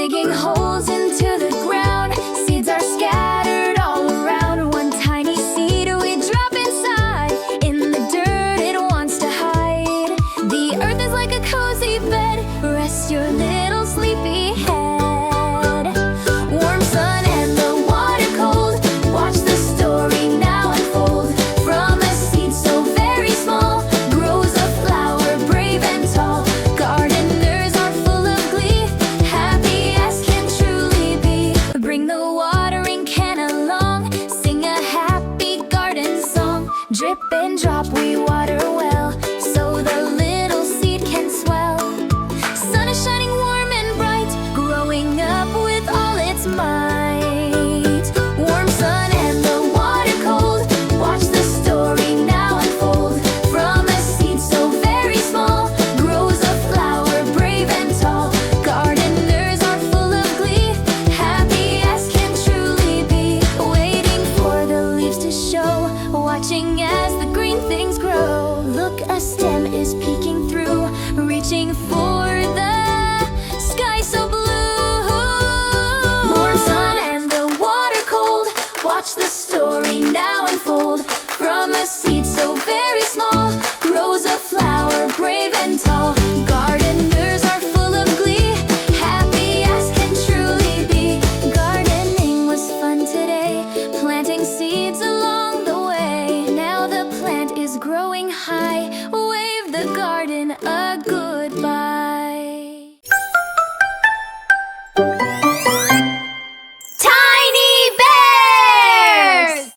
digging holes into the ground. Seeds are scattered all around. One tiny seed we drop inside. In the dirt it wants to hide. The earth is like a cozy bed. Rest your little sleepy head. Warm sun and the water cold. Watch the story now unfold. From a seed so very small grows a flower brave and tall. Gardeners are full of glee, happy as can truly be. Bring the watering can along, sing a happy garden song. Drip and drop we water well, so the little seed can swell. Sun is shining warm and bright, growing up with all its might.